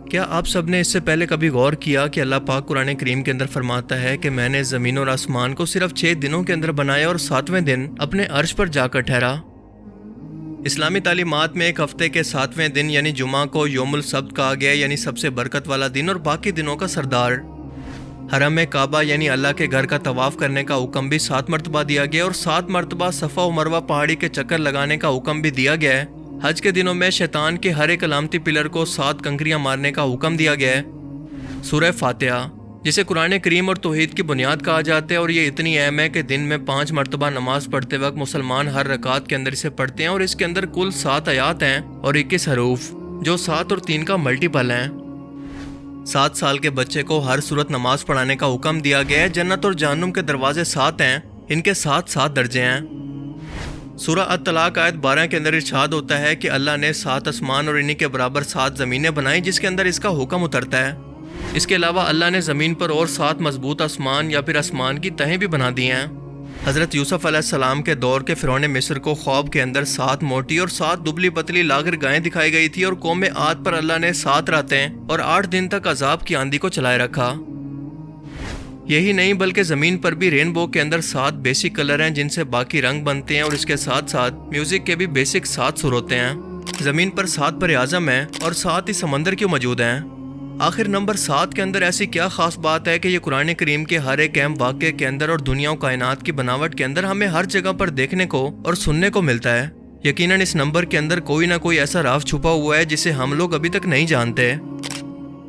کیا آپ سب نے اس سے پہلے کبھی غور کیا کہ اللہ پاک قرآن کریم کے اندر فرماتا ہے کہ میں نے زمین اور آسمان کو صرف 6 دنوں کے اندر بنایا اور 7ویں دن اپنے عرش پر جا کر ٹھہرا۔ اسلامی تعلیمات میں ایک ہفتے کے 7ویں دن یعنی جمعہ کو یوم السبت کہا گیا، یعنی سب سے برکت والا دن اور باقی دنوں کا سردار۔ حرم کعبہ یعنی اللہ کے گھر کا طواف کرنے کا حکم بھی 7 مرتبہ دیا گیا اور 7 مرتبہ صفا و مروہ پہاڑی کے چکر لگانے کا حکم بھی دیا گیا ہے۔ حج کے دنوں میں شیطان کے ہر ایک علامتی پلر کو 7 کنکریاں مارنے کا حکم دیا گیا ہے۔ سورہ فاتحہ، جسے قرآن کریم اور توحید کی بنیاد کہا جاتا ہے، اور یہ اتنی اہم ہے کہ دن میں 5 مرتبہ نماز پڑھتے وقت مسلمان ہر رکعت کے اندر اسے پڑھتے ہیں، اور اس کے اندر کل 7 آیات ہیں اور 21 حروف، جو 7 اور 3 کا ملٹیپل ہیں۔ 7 سال کے بچے کو ہر صورت نماز پڑھانے کا حکم دیا گیا ہے۔ جنت اور جہنم کے دروازے 7 ہیں، ان کے 7 درجے ہیں۔ سورہ الطلاق آیت 12 کے اندر ارشاد ہوتا ہے کہ اللہ نے 7 آسمان اور انہی کے برابر 7 زمینیں بنائیں جس کے اندر اس کا حکم اترتا ہے۔ اس کے علاوہ اللہ نے زمین پر اور 7 مضبوط آسمان یا پھر آسمان کی تہیں بھی بنا دی ہیں۔ حضرت یوسف علیہ السلام کے دور کے فرعون مصر کو خواب کے اندر 7 موٹی اور 7 دبلی پتلی لاغر گائیں دکھائی گئی تھی، اور قوم عاد پر اللہ نے 7 راتیں اور 8 دن تک عذاب کی آندھی کو چلائے رکھا۔ یہی نہیں بلکہ زمین پر بھی رینبو کے اندر 7 بیسک کلر ہیں جن سے باقی رنگ بنتے ہیں، اور اس کے ساتھ ساتھ میوزک کے بھی بیسک 7 سر ہوتے ہیں۔ زمین پر 7 بر اعظم ہیں اور 7 ہی سمندر کیوں موجود ہیں؟ آخر نمبر 7 کے اندر ایسی کیا خاص بات ہے کہ یہ قرآن کریم کے ہر ایک اہم واقعے کے اندر اور دنیا و کائنات کی بناوٹ کے اندر ہمیں ہر جگہ پر دیکھنے کو اور سننے کو ملتا ہے؟ یقیناً اس نمبر کے اندر کوئی نہ کوئی ایسا راز چھپا ہوا ہے جسے ہم لوگ ابھی تک نہیں جانتے۔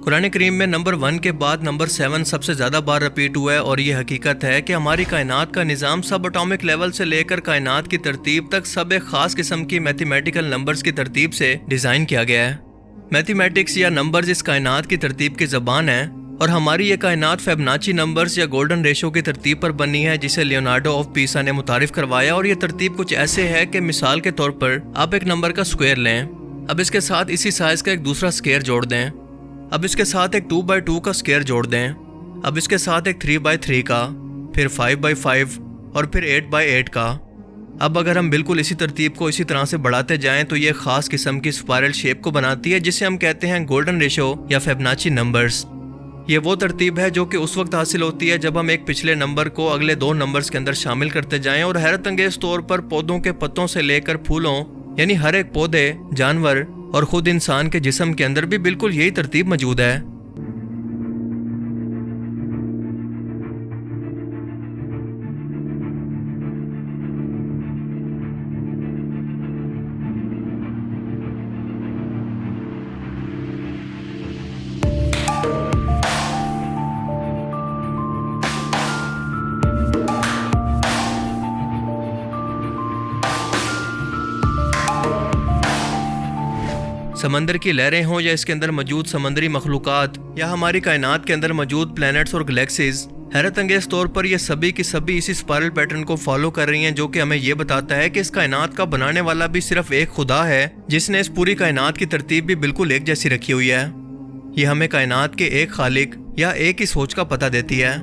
قرآن کریم میں نمبر 1 کے بعد نمبر 7 سب سے زیادہ بار رپیٹ ہوا ہے، اور یہ حقیقت ہے کہ ہماری کائنات کا نظام سب اٹامک لیول سے لے کر کائنات کی ترتیب تک سب ایک خاص قسم کی میتھمیٹیکل نمبرز کی ترتیب سے ڈیزائن کیا گیا ہے۔ میتھمیٹکس یا نمبرز اس کائنات کی ترتیب کی زبان ہے، اور ہماری یہ کائنات فیبناچی نمبرز یا گولڈن ریشو کی ترتیب پر بنی ہے جسے لیونارڈو آف پیسا نے متعارف کروایا، اور یہ ترتیب کچھ ایسے ہے کہ مثال کے طور پر آپ ایک نمبر کا اسکوائر لیں، اب اس کے ساتھ اسی سائز کا ایک دوسرا اسکوائر جوڑ دیں، اب اس کے ساتھ ایک 2x2 کا اسکوائر جوڑ دیں، اب اس کے ساتھ ایک 3x3 کا، پھر 5x5 اور پھر 8x8 کا۔ اب اگر ہم بالکل اسی ترتیب کو اسی طرح سے بڑھاتے جائیں تو یہ خاص قسم کی اسپائرل شیپ کو بناتی ہے جسے ہم کہتے ہیں گولڈن ریشو یا فیبناچی نمبرز۔ یہ وہ ترتیب ہے جو کہ اس وقت حاصل ہوتی ہے جب ہم ایک پچھلے نمبر کو اگلے 2 نمبرز کے اندر شامل کرتے جائیں، اور حیرت انگیز طور پر پودوں کے پتوں سے لے کر پھولوں، یعنی ہر ایک پودے، جانور اور خود انسان کے جسم کے اندر بھی بالکل یہی ترتیب موجود ہے۔ سمندر کی لہریں ہوں یا اس کے اندر موجود سمندری مخلوقات یا ہماری کائنات کے اندر موجود پلینٹس اور گلیکسیز، حیرت انگیز طور پر یہ سبھی کی سبھی اسی اسپائرل پیٹرن کو فالو کر رہی ہیں، جو کہ ہمیں یہ بتاتا ہے کہ اس کائنات کا بنانے والا بھی صرف ایک خدا ہے جس نے اس پوری کائنات کی ترتیب بھی بالکل ایک جیسی رکھی ہوئی ہے۔ یہ ہمیں کائنات کے ایک خالق یا ایک ہی سوچ کا پتہ دیتی ہے۔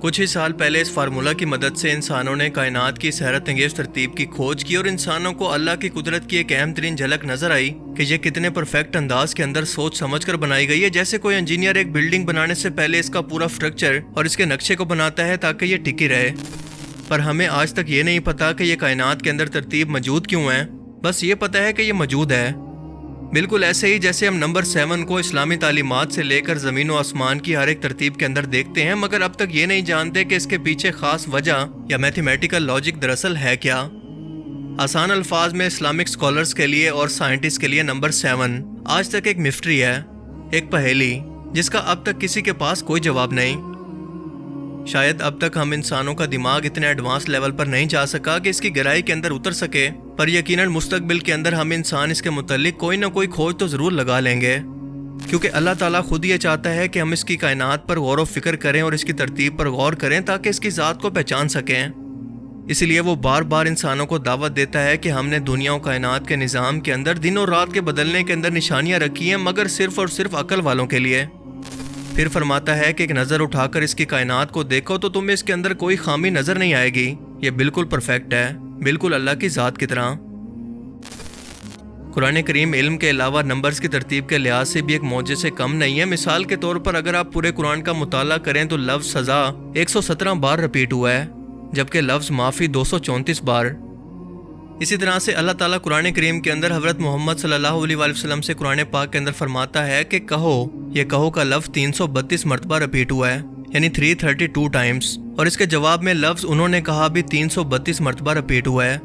کچھ ہی سال پہلے اس فارمولہ کی مدد سے انسانوں نے کائنات کی اس حیرت انگیز ترتیب کی کھوج کی، اور انسانوں کو اللہ کی قدرت کی ایک اہم ترین جھلک نظر آئی کہ یہ کتنے پرفیکٹ انداز کے اندر سوچ سمجھ کر بنائی گئی ہے، جیسے کوئی انجینئر ایک بلڈنگ بنانے سے پہلے اس کا پورا اسٹرکچر اور اس کے نقشے کو بناتا ہے تاکہ یہ ٹکی رہے۔ پر ہمیں آج تک یہ نہیں پتا کہ یہ کائنات کے اندر ترتیب موجود کیوں ہے، بس یہ پتا ہے کہ یہ موجود ہے۔ بالکل ایسے ہی جیسے ہم نمبر 7 کو اسلامی تعلیمات سے لے کر زمین و آسمان کی ہر ایک ترتیب کے اندر دیکھتے ہیں، مگر اب تک یہ نہیں جانتے کہ اس کے پیچھے خاص وجہ یا میتھمیٹیکل لاجک دراصل ہے کیا۔ آسان الفاظ میں اسلامک اسکالرز کے لیے اور سائنٹسٹ کے لیے نمبر 7 آج تک ایک مسٹری ہے، ایک پہیلی جس کا اب تک کسی کے پاس کوئی جواب نہیں۔ شاید اب تک ہم انسانوں کا دماغ اتنے ایڈوانس لیول پر نہیں جا سکا کہ اس کی گہرائی کے اندر اتر سکے، پر یقیناً مستقبل کے اندر ہم انسان اس کے متعلق کوئی نہ کوئی کھوج تو ضرور لگا لیں گے، کیونکہ اللہ تعالیٰ خود یہ چاہتا ہے کہ ہم اس کی کائنات پر غور و فکر کریں اور اس کی ترتیب پر غور کریں تاکہ اس کی ذات کو پہچان سکیں۔ اسی لیے وہ بار بار انسانوں کو دعوت دیتا ہے کہ ہم نے دنیا و کائنات کے نظام کے اندر دن اور رات کے بدلنے کے اندر نشانیاں رکھی ہیں، مگر صرف اور صرف عقل والوں کے لیے۔ پھر فرماتا ہے کہ ایک نظر اٹھا کر اس کی کائنات کو دیکھو تو تمہیں اس کے اندر کوئی خامی نظر نہیں آئے گی، یہ بالکل پرفیکٹ ہے، بالکل اللہ کی ذات کی طرح۔ قرآن کریم علم کے علاوہ نمبرز کی ترتیب کے لحاظ سے بھی ایک معجزے سے کم نہیں ہے۔ مثال کے طور پر اگر آپ پورے قرآن کا مطالعہ کریں تو لفظ سزا 117 بار رپیٹ ہوا ہے، جبکہ لفظ معافی 234 بار۔ اسی طرح سے اللہ تعالیٰ قرآن کریم کے اندر حضرت محمد صلی اللہ علیہ وآلہ وسلم سے قرآن پاک کے اندر فرماتا ہے کہ کہو، یہ کہو کا لفظ 332 مرتبہ رپیٹ ہوا ہے، یعنی 332 ٹائمز، اور اس کے جواب میں لفظ انہوں نے کہا بھی 332 مرتبہ رپیٹ ہوا ہے۔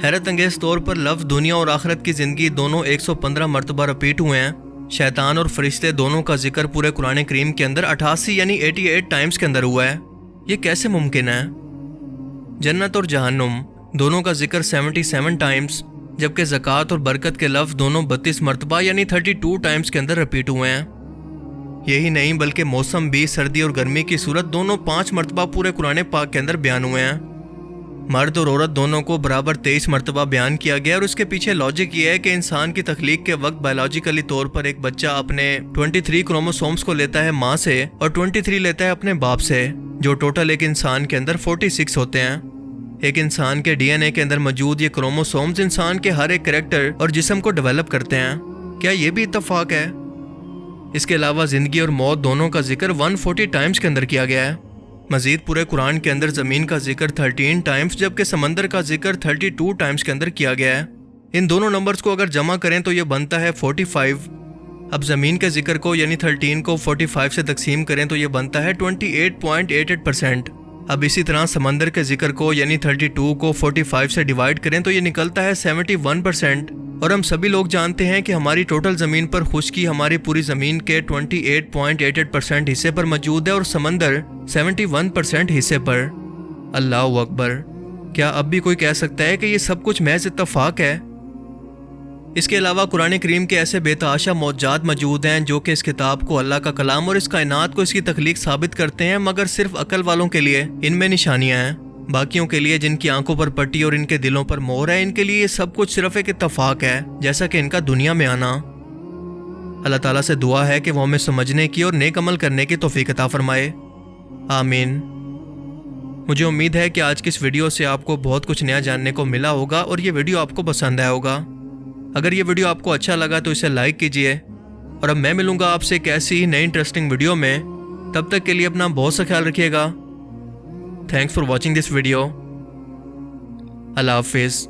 حیرت انگیز طور پر لفظ دنیا اور آخرت کی زندگی دونوں 115 مرتبہ رپیٹ ہوئے ہیں۔ شیطان اور فرشتے دونوں کا ذکر پورے قرآن کریم کے اندر 88 یعنی 88 ٹائمز کے اندر ہوا ہے۔ یہ کیسے ممکن ہے؟ جنت اور جہنم دونوں کا ذکر 77 ٹائمز، جبکہ زکوٰۃ اور برکت کے لفظ دونوں 32 مرتبہ یعنی 32 ٹائمز کے اندر رپیٹ ہوئے ہیں۔ یہی نہیں بلکہ موسم بھی، سردی اور گرمی کی صورت دونوں 5 مرتبہ پورے قرآن پاک کے اندر بیان ہوئے ہیں۔ مرد اور عورت دونوں کو برابر 23 مرتبہ بیان کیا گیا، اور اس کے پیچھے لاجک یہ ہے کہ انسان کی تخلیق کے وقت بایولوجیکلی طور پر ایک بچہ اپنے 23 کروموسومز کو لیتا ہے ماں سے اور 23 لیتا ہے اپنے باپ سے، جو ٹوٹل ایک انسان کے اندر 46 ہوتے ہیں۔ ایک انسان کے ڈی این اے کے اندر موجود یہ کروموسومز انسان کے ہر ایک کریکٹر اور جسم کو ڈیولپ کرتے ہیں۔ کیا یہ بھی اتفاق ہے؟ اس کے علاوہ زندگی اور موت دونوں کا ذکر 140 ٹائمز کے اندر کیا گیا ہے۔ مزید پورے قرآن کے اندر زمین کا ذکر 13 ٹائمز جبکہ سمندر کا ذکر 32 ٹائمز کے اندر کیا گیا ہے۔ ان دونوں نمبرز کو اگر جمع کریں تو یہ بنتا ہے 45۔ اب زمین کے ذکر کو یعنی 13 کو 45 سے تقسیم کریں تو یہ بنتا ہے 28.88%۔ اب اسی طرح سمندر کے ذکر کو یعنی 32 کو 45 سے ڈیوائیڈ کریں تو یہ نکلتا ہے 71%۔ اور ہم سبھی لوگ جانتے ہیں کہ ہماری ٹوٹل زمین پر خشکی ہماری پوری زمین کے 28.88% حصے پر موجود ہے اور سمندر 71% حصے پر۔ اللہ اکبر! کیا اب بھی کوئی کہہ سکتا ہے کہ یہ سب کچھ محض اتفاق ہے؟ اس کے علاوہ قرآن کریم کے ایسے بے تحاشا معجزات موجود ہیں جو کہ اس کتاب کو اللہ کا کلام اور اس کائنات کو اس کی تخلیق ثابت کرتے ہیں، مگر صرف عقل والوں کے لیے ان میں نشانیاں ہیں۔ باقیوں کے لیے جن کی آنکھوں پر پٹی اور ان کے دلوں پر مہر ہے، ان کے لیے یہ سب کچھ صرف ایک اتفاق ہے، جیسا کہ ان کا دنیا میں آنا۔ اللہ تعالیٰ سے دعا ہے کہ وہ ہمیں سمجھنے کی اور نیک عمل کرنے کی توفیق عطا فرمائے، آمین۔ مجھے امید ہے کہ آج کی اس ویڈیو سے آپ کو بہت کچھ نیا جاننے کو ملا ہوگا اور یہ ویڈیو آپ کو پسند آیا ہوگا۔ اگر یہ ویڈیو آپ کو اچھا لگا تو اسے لائک کیجئے، اور اب میں ملوں گا آپ سے ایک ایسی ہی نئی انٹرسٹنگ ویڈیو میں۔ تب تک کے لیے اپنا بہت سا خیال رکھیے گا۔ Thanks for watching this video. اللہ حافظ۔